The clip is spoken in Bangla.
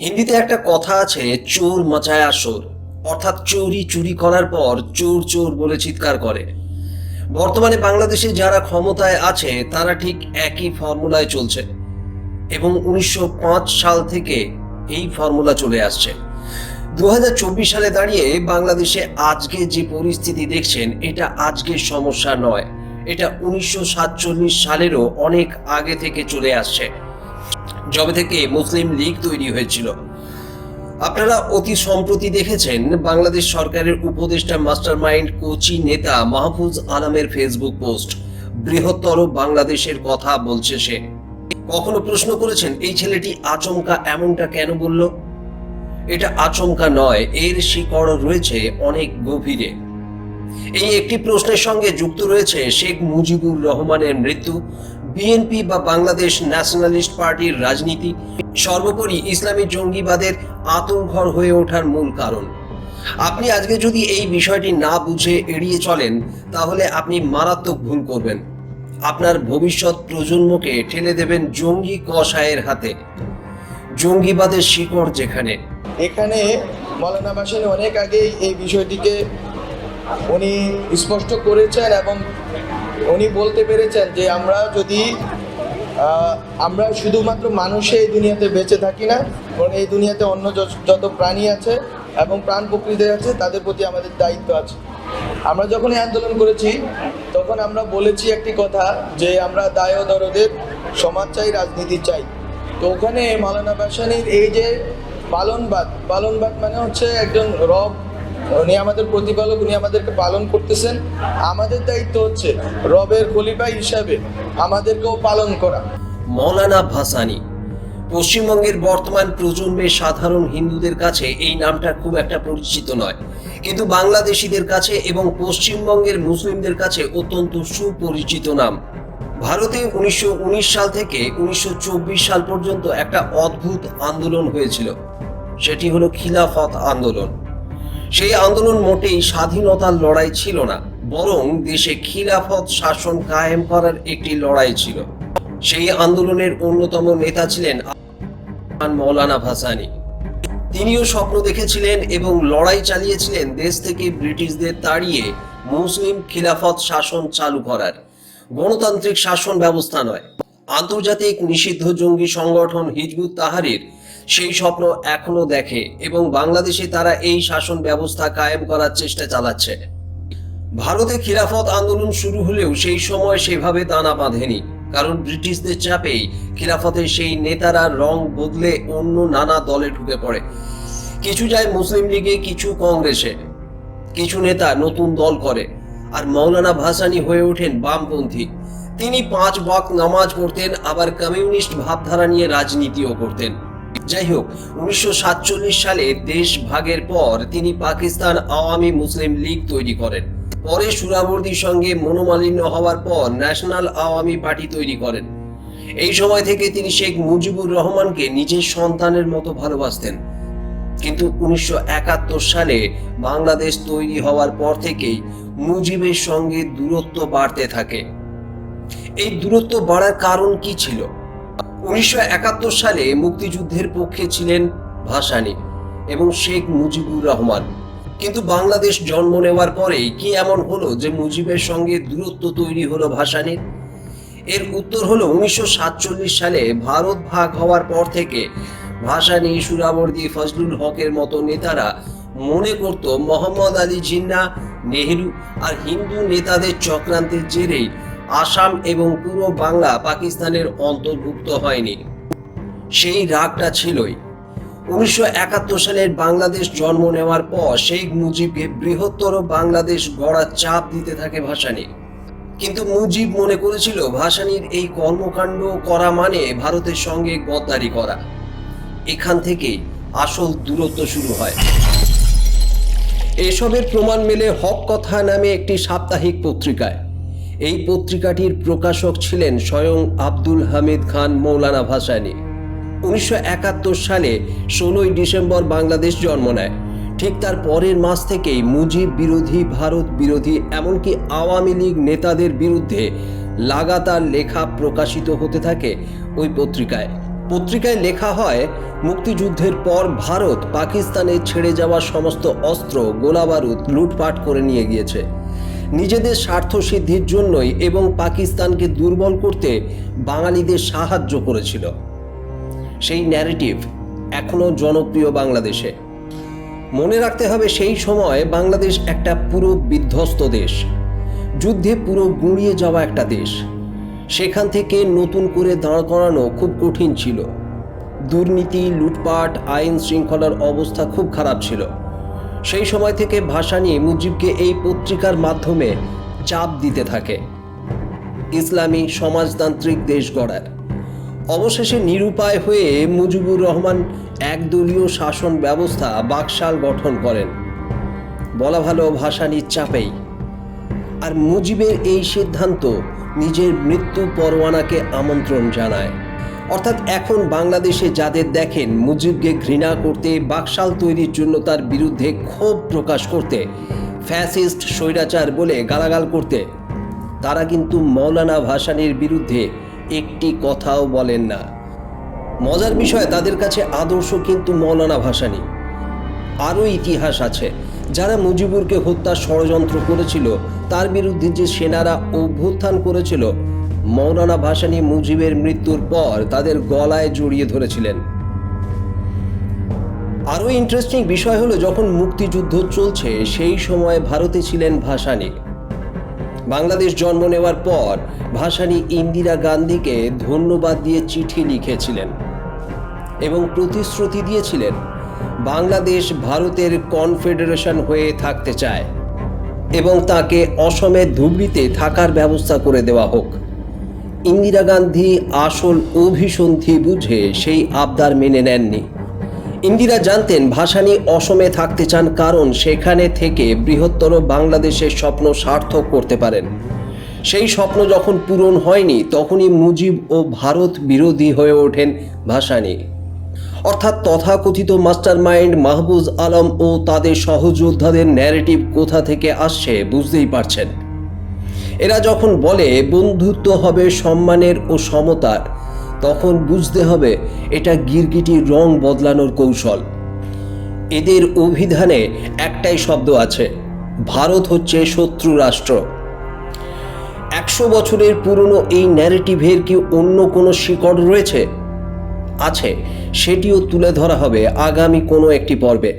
হিন্দিতে একটা কথা আছে, চোর মাচায়া শোর। অর্থাৎ চোরই চুরি করার পর চোর চোর বলে চিৎকার করে। বর্তমানে বাংলাদেশে যারা ক্ষমতায় আছে তারা ঠিক একই ফর্মুলায় চলছে এবং 1905 সাল থেকে এই ফর্মুলা চলে আসছে। 2024 সালে দাঁড়িয়ে বাংলাদেশে আজকে যে পরিস্থিতি দেখছেন এটা আজকের সমস্যা নয়, এটা 1947 সালেরও অনেক আগে থেকে চলে আসছে, যবে থেকে মুসলিম লীগ তৈরি হয়েছিল। আপনারা অতি সম্প্রতি দেখেছেন বাংলাদেশ সরকারের উপদেষ্টা মাস্টারমাইন্ড কোচি নেতা মাহফুজ আলমের ফেসবুক পোস্ট, বৃহত্তর বাংলাদেশের কথা বলছে সে। কখনো প্রশ্ন করেছেন এই ছেলেটি আচমকা এমনটা কেন বলল? এটা আচমকা নয়, এর শিকড় রয়েছে অনেক গভীরে। এই একটি প্রশ্নের সঙ্গে যুক্ত রয়েছে শেখ মুজিবুর রহমানের মৃত্যু, বিএনপি বা বাংলাদেশ ন্যাশনালিস্ট পার্টির রাজনীতি, সর্বোপরি ইসলামী জঙ্গিবাদের আঁতুড়ঘর হয়ে ওঠার মূল কারণ। আপনি আজকে যদি এই বিষয়টি না বুঝে এড়িয়ে চলেন তাহলে আপনি মারাত্মক ভুল করবেন। আপনার ভবিষ্যৎ প্রজন্মকে ঠেলে দেবেন জঙ্গি কসাইয়ের হাতে। জঙ্গিবাদের শিকড় যেখানে। এখানে মৌলানা ভাসানী অনেক আগেই এই বিষয়টিকে উনি স্পষ্ট করেছেন এবং উনি বলতে পেরেছেন যে আমরা শুধুমাত্র মানুষে এই দুনিয়াতে বেঁচে থাকি না, বরং এই দুনিয়াতে অন্য যত প্রাণী আছে এবং প্রাণ প্রকৃতি আছে তাদের প্রতি আমাদের দায়িত্ব আছে। আমরা যখন এই আন্দোলন করেছি তখন আমরা বলেছি একটি কথা যে আমরা দায় ও দরদের সমাজ চাই, রাজনীতি চাই। তো ওখানে মৌলানা ভাসানীর এই যে পালনবাদ মানে হচ্ছে একজন রব, উনি আমাদের প্রতিপালক, উনি আমাদেরকে পালন করতেছেন। আমাদের দায়িত্ব হচ্ছে রবের খলিফা হিসাবে আমাদেরকেও পালন করা। মৌলানা ভাসানী পশ্চিমবঙ্গের বর্তমান প্রজন্মের সাধারণ হিন্দুদের কাছে এই নামটা খুব একটা পরিচিত নয়, কিন্তু বাংলাদেশিদের কাছে এবং পশ্চিমবঙ্গের মুসলিমদের কাছে অত্যন্ত সুপরিচিত নাম। ভারতে 1919 সাল থেকে 1924 সাল পর্যন্ত একটা অদ্ভুত আন্দোলন হয়েছিল, সেটি হলো খিলাফত আন্দোলন। সেই আন্দোলন মোটেই স্বাধীনতার লড়াই ছিল না, বরং দেশে খিলাফত শাসন কায়েম করার একটি লড়াই ছিল। সেই আন্দোলনের অন্যতম নেতা ছিলেন মৌলানা ভাসানী। তিনিও স্বপ্ন দেখেছিলেন এবং লড়াই চালিয়েছিলেন দেশ থেকে ব্রিটিশদের তাড়িয়ে মুসলিম খিলাফত শাসন চালু করার, গণতান্ত্রিক শাসন ব্যবস্থা নয়। আন্তর্জাতিক নিষিদ্ধ জঙ্গি সংগঠন হিজবুত তাহরির সেই স্বপ্ন এখনো দেখে এবং বাংলাদেশে তারা এই শাসন ব্যবস্থা কায়েম করার চেষ্টা চালাচ্ছে। ভারতে খিলাফত আন্দোলন শুরু হলেও সেই সময় সেভাবে দানা বাঁধেনি, কারণ ব্রিটিশদের চাপেই খিলাফতের সেই নেতারা রং বদলে অন্য নানা দলে ঢুকে পড়ে। কিছু যায় মুসলিম লীগে, কিছু কংগ্রেসে, কিছু নেতা নতুন দল করে, আর মৌলানা ভাসানী হয়ে ওঠেন বামপন্থী। তিনি 5 ওয়াক্ত নামাজ পড়তেন, আবার কমিউনিস্ট ভাবধারা নিয়ে রাজনীতিও করতেন। যাই হোক, 1947 সালে দেশ ভাগের পর তিনি পাকিস্তান আওয়ামী মুসলিম লীগ তৈরি করেন। পরে সুরাবর্দির সঙ্গে মনোমালিন্য হওয়ার পর ন্যাশনাল আওয়ামী পার্টি তৈরি করেন। এই সময় থেকে তিনি শেখ মুজিবুর রহমানকে নিজের সন্তানের মতো ভালোবাসতেন। কিন্তু 1971 সালে বাংলাদেশ তৈরি হওয়ার পর থেকেই মুজিবের সঙ্গে দূরত্ব বাড়তে থাকে। এই দূরত্ব বাড়ার কারণ কি ছিল? 1971 সালে মুক্তিযুদ্ধের পক্ষে ছিলেন ভাসানী এবং শেখ মুজিবুর রহমান, কিন্তু বাংলাদেশ জন্ম নেওয়ার পরে কি এমন হলো যে মুজিবের সঙ্গে দূরত্ব তৈরি হলো ভাসানীর? এর উত্তর হলো 1947 সালে ভারত ভাগ হওয়ার পর থেকে ভাসানী, সুরাবর্দী, ফজলুল হকের মতো নেতারা মনে করত মোহাম্মদ আলী জিন্নাহ, নেহেরু আর হিন্দু নেতাদের চক্রান্তের জেরেই আসাম এবং পুরো বাংলা পাকিস্তানের অন্তর্ভুক্ত হয়নি। সেই রাগটা ছিলই। 1971 সালের বাংলাদেশ জন্ম নেওয়ার পর শেখ মুজিবকে বৃহত্তর বাংলাদেশ গড়ার চাপ দিতে থাকে ভাসানী। কিন্তু মুজিব মনে করেছিল ভাসানীর এই কর্মকাণ্ড করা মানে ভারতের সঙ্গে গদ্দারি করা। এখান থেকেই আসল দূরত্ব শুরু হয়। এসবের প্রমাণ মেলে হক কথা নামে একটি সাপ্তাহিক পত্রিকায়। এই পত্রিকাটির প্রকাশক ছিলেন স্বয়ং আব্দুল হামিদ খান মৌলানা ভাসানী। 1971 সালে 16 ডিসেম্বর বাংলাদেশ জন্ম নেয়। ঠিক তার পরের মাস থেকেই মুজিব বিরোধী, ভারত বিরোধী, এমনকি আওয়ামী লীগ নেতাদের বিরুদ্ধে লাগাতার লেখা প্রকাশিত হতে থাকে ওই পত্রিকায়। পত্রিকায় লেখা হয়, মুক্তিযুদ্ধের পর ভারত পাকিস্তানে ছেড়ে যাওয়া সমস্ত অস্ত্র গোলাবারুদ লুটপাট করে নিয়ে গিয়েছে নিজেদের স্বার্থ সিদ্ধির জন্যই, এবং পাকিস্তানকে দুর্বল করতে বাঙালিদের সাহায্য করেছিল। সেই ন্যারেটিভ এখনও জনপ্রিয় বাংলাদেশে। মনে রাখতে হবে, সেই সময় বাংলাদেশ একটা পুরো বিধ্বস্ত দেশ, যুদ্ধে পুরো গুঁড়িয়ে যাওয়া একটা দেশ। সেখান থেকে নতুন করে দাঁড় করানো খুব কঠিন ছিল। দুর্নীতি, লুটপাট, আইন শৃঙ্খলার অবস্থা খুব খারাপ ছিল। সেই সময় থেকে ভাসানী মুজিবকে এই পত্রিকার মাধ্যমে চাপ দিতে থাকে ইসলামী সমাজতান্ত্রিক দেশ গড়ার। অবশেষে নিরুপায় হয়ে মুজিবুর রহমান একদলীয় শাসন ব্যবস্থা বাকশাল গঠন করেন, বলা ভালো ভাসানীর চাপেই। আর মুজিবের এই সিদ্ধান্ত নিজের মৃত্যু পরোয়ানাকে আমন্ত্রণ জানায়। অর্থাৎ এখন বাংলাদেশে যাদের দেখেন মুজিবকে ঘৃণা করতে, বাকশাল তৈরির জন্য তার বিরুদ্ধে ক্ষোভ প্রকাশ করতে, ফ্যাসিস্ট স্বৈরাচার বলে গালাগাল করতে, তারা কিন্তু মৌলানা ভাসানীর বিরুদ্ধে একটি কথাও বলেন না। মজার বিষয়, তাদের কাছে আদর্শ কিন্তু মৌলানা ভাসানী। আরও ইতিহাস আছে, যারা মুজিবুরকে হত্যার ষড়যন্ত্র করেছিল, তার বিরুদ্ধে যে সেনারা অভ্যুত্থান করেছিল, মৌলানা ভাসানী মুজিবের মৃত্যুর পর তাদের গলায় জড়িয়ে ধরেছিলেন। আরও ইন্টারেস্টিং বিষয় হলো, যখন মুক্তিযুদ্ধ চলছে সেই সময় ভারতে ছিলেন ভাসানী। বাংলাদেশ জন্ম নেওয়ার পর ভাসানী ইন্দিরা গান্ধীকে ধন্যবাদ দিয়ে চিঠি লিখেছিলেন এবং প্রতিশ্রুতি দিয়েছিলেন বাংলাদেশ ভারতের কনফেডারেশন হয়ে থাকতে চায় এবং তাকে অসমের ধুবড়িতে থাকার ব্যবস্থা করে দেওয়া হোক। ইন্দিরা গান্ধী আসল অভিসন্ধি বুঝে সেই আবদার মেনে নেননি। ইন্দিরা জানতেন ভাসানী অসমে থাকতে চান, কারণ সেখানে থেকে বৃহত্তর বাংলাদেশের স্বপ্ন সার্থক করতে পারেন। সেই স্বপ্ন যখন পূরণ হয়নি, তখনই মুজিব ও ভারত বিরোধী হয়ে ওঠেন ভাসানী। অর্থাৎ তথাকথিত মাস্টার মাইন্ড মাহফুজ আলম ও তাদের সহযোদ্ধাদের ন্যারেটিভ কোথা থেকে আসছে বুঝতেই পারছেন। এরা যখন বলে বন্ধুত্ব হবে সম্মানের ও সমতার, তখন বুঝতে হবে এটা গিরগিটির রং বদলানোর কৌশল। এদের অভিধানে একটাই শব্দ আছে, ভারত হচ্ছে শত্রু রাষ্ট্র। 100 বছরের পুরনো এই ন্যারেটিভের কি অন্য কোনো শিকড় রয়েছে? আছে, সেটিও তুলে ধরা হবে আগামী কোনো একটি পর্বে।